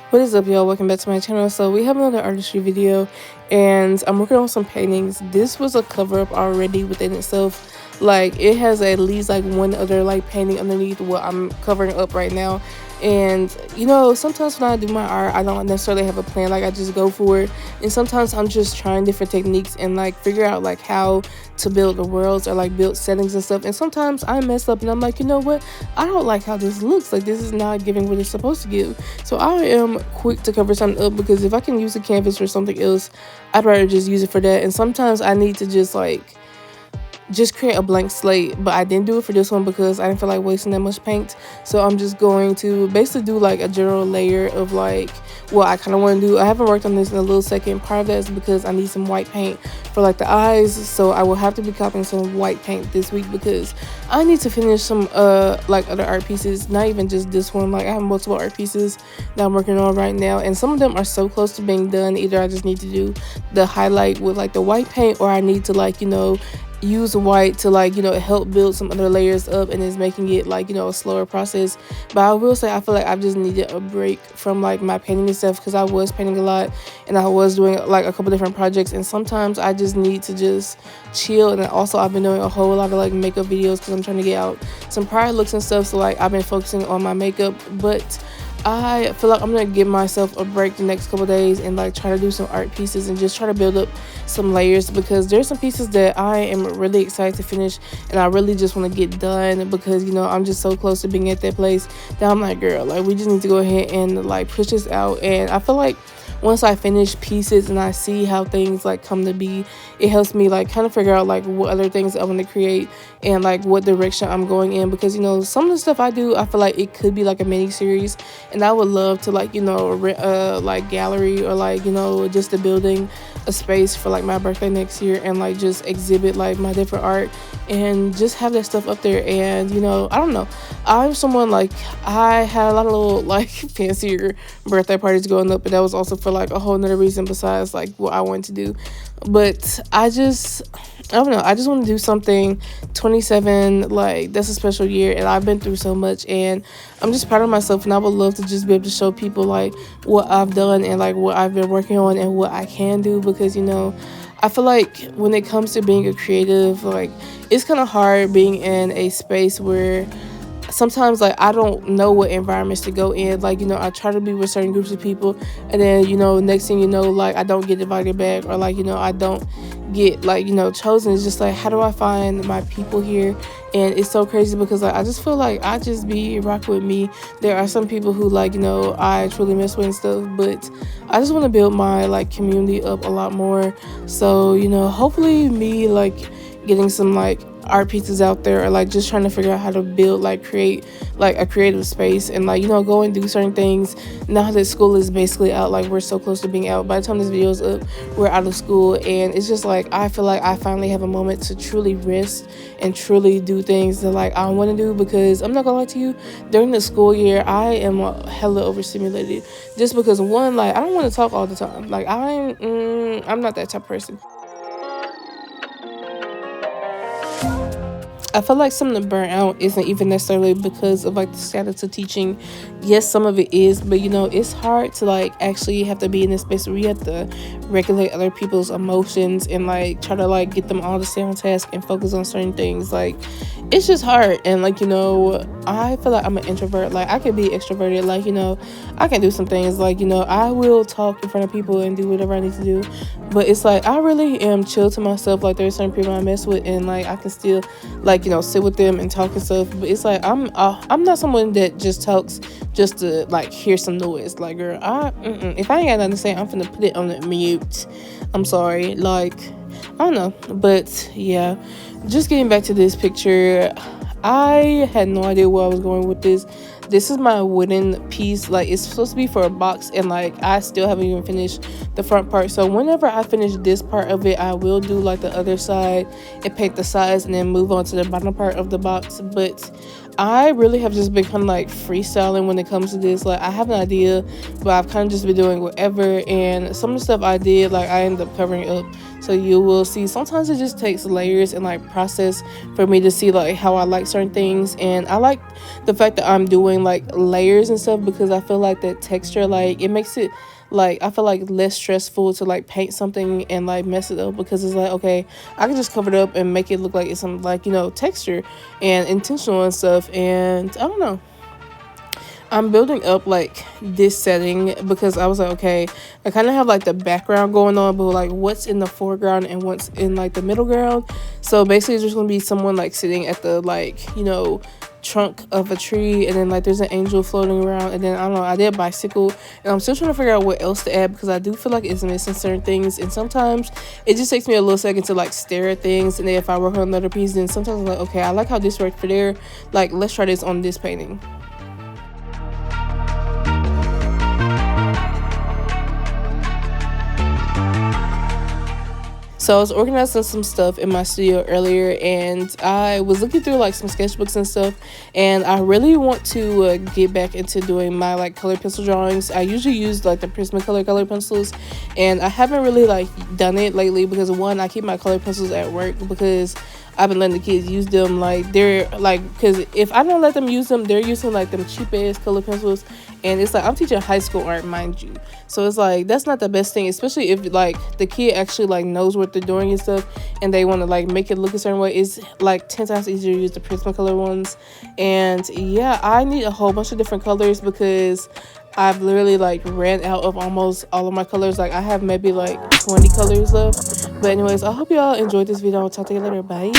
What is up, y'all? Welcome back to my channel. So we have another artistry video, and I'm working on some paintings. This was a cover up already within itself. Like, it has at least like one other like painting underneath what I'm covering up right now. And sometimes when I do my art, I don't necessarily have a plan. Like, I just go for it, and sometimes I'm just trying different techniques and like figure out like how to build the worlds or like build settings and stuff. And sometimes I mess up and I'm like, you know what, I don't like how this looks. Like, this is not giving what it's supposed to give. So I am quick to cover something up, because if I can use a canvas for something else, I'd rather just use it for that. And sometimes I need to just create a blank slate, but I didn't do it for this one because I didn't feel like wasting that much paint. So I'm just going to basically do like a general layer of like what I kind of want to do. I haven't worked on this in a little second. Part of that is because I need some white paint for like the eyes, so I will have to be copying some white paint this week because I need to finish some like other art pieces, not even just this one. Like, I have multiple art pieces that I'm working on right now, and some of them are so close to being done. Either I just need to do the highlight with like the white paint, or I need to like use white to like help build some other layers up, and it's making it like a slower process. But I will say I feel like I just needed a break from like my painting and stuff, because I was painting a lot and I was doing like a couple different projects, and sometimes I just need to just chill. And then also I've been doing a whole lot of like makeup videos because I'm trying to get out some prior looks and stuff, so like I've been focusing on my makeup. But I feel like I'm gonna give myself a break the next couple days and like try to do some art pieces and just try to build up some layers, because there's some pieces that I am really excited to finish and I really just want to get done, because I'm just so close to being at that place that I'm like, girl, like we just need to go ahead and like push this out. And I feel like once I finish pieces and I see how things like come to be, it helps me like kind of figure out like what other things I want to create and like what direction I'm going in. Because some of the stuff I do, I feel like it could be like a mini series, and I would love to like rent like gallery, or like just a building, a space for like my birthday next year, and like just exhibit like my different art and just have that stuff up there. And I don't know, I'm someone like, I had a lot of little like fancier birthday parties growing up, but that was also for like a whole nother reason besides like what I wanted to do. But I don't know, I just want to do something. 27, like, that's a special year, and I've been through so much, and I'm just proud of myself, and I would love to just be able to show people like what I've done and like what I've been working on and what I can do. Because I feel like when it comes to being a creative, like, it's kind of hard being in a space where sometimes like I don't know what environments to go in. Like, I try to be with certain groups of people, and then next thing you know, like, I don't get invited back, or like I don't get like chosen. It's just like, how do I find my people here? And it's so crazy because like I just feel like I just be rock with me. There are some people who like I truly mess with and stuff, but I just want to build my like community up a lot more. So hopefully me like getting some like art pieces out there, or like just trying to figure out how to build like create like a creative space, and like go and do certain things now that school is basically out. Like, we're so close to being out. By the time this video is up, we're out of school, and it's just like I feel like I finally have a moment to truly rest and truly do things that like I want to do. Because I'm not gonna lie to you, during the school year I am hella overstimulated, just because one, like, I don't want to talk all the time. Like, I'm not that type of person. I feel like some of the burnout isn't even necessarily because of like the status of teaching. Yes, some of it is, but it's hard to like actually have to be in this space where you have to regulate other people's emotions and like try to like get them all to stay on task and focus on certain things. Like, it's just hard. And like I feel like I'm an introvert. Like, I could be extroverted. Like, I can do some things. Like, I will talk in front of people and do whatever I need to do, but it's like I really am chill to myself. Like, there's certain people I mess with, and like I can still like sit with them and talk and stuff. But it's like I'm not someone that just talks just to like hear some noise. Like, girl, if I ain't got nothing to say, I'm finna put it on the mute. I'm sorry. Like, I don't know. But yeah, just getting back to this picture, I had no idea where I was going with this. This is my wooden piece. Like, it's supposed to be for a box, and like I still haven't even finished the front part. So whenever I finish this part of it, I will do like the other side and paint the sides and then move on to the bottom part of the box. But I really have just been kind of like freestyling when it comes to this. Like, I have an idea, but I've kind of just been doing whatever. And some of the stuff I did, like, I ended up covering up. So you will see sometimes it just takes layers and like process for me to see like how I like certain things. And I like the fact that I'm doing like layers and stuff, because I feel like that texture, like, it makes it like, I feel like less stressful to like paint something and like mess it up, because it's like, okay, I can just cover it up and make it look like it's some, like, you know, texture and intentional and stuff. And I don't know, I'm building up like this setting, because I was like, okay, I kind of have like the background going on, but like what's in the foreground and what's in like the middle ground. So basically there's gonna be someone like sitting at the, like, you know, trunk of a tree, and then like there's an angel floating around, and then I don't know, I did a bicycle, and I'm still trying to figure out what else to add, because I do feel like it's missing certain things, and sometimes it just takes me a little second to like stare at things, and then if I work on another piece, then sometimes I'm like, okay, I like how this worked for there, like let's try this on this painting. So I was organizing some stuff in my studio earlier, and I was looking through like some sketchbooks and stuff, and I really want to get back into doing my like color pencil drawings. I usually use like the Prismacolor color pencils, and I haven't really like done it lately, because one, I keep my color pencils at work, because I've been letting the kids use them. Like, they're like, because if I don't let them use them, they're using like them cheap ass color pencils, and it's like, I'm teaching high school art, mind you, so it's like that's not the best thing, especially if like the kid actually like knows what they're doing and stuff, and they want to like make it look a certain way. It's like 10 times easier to use the Prismacolor ones. And yeah, I need a whole bunch of different colors, because I've literally like ran out of almost all of my colors. Like, I have maybe like 20 colors left. But anyways, I hope y'all enjoyed this video. I'll talk to you later. Bye.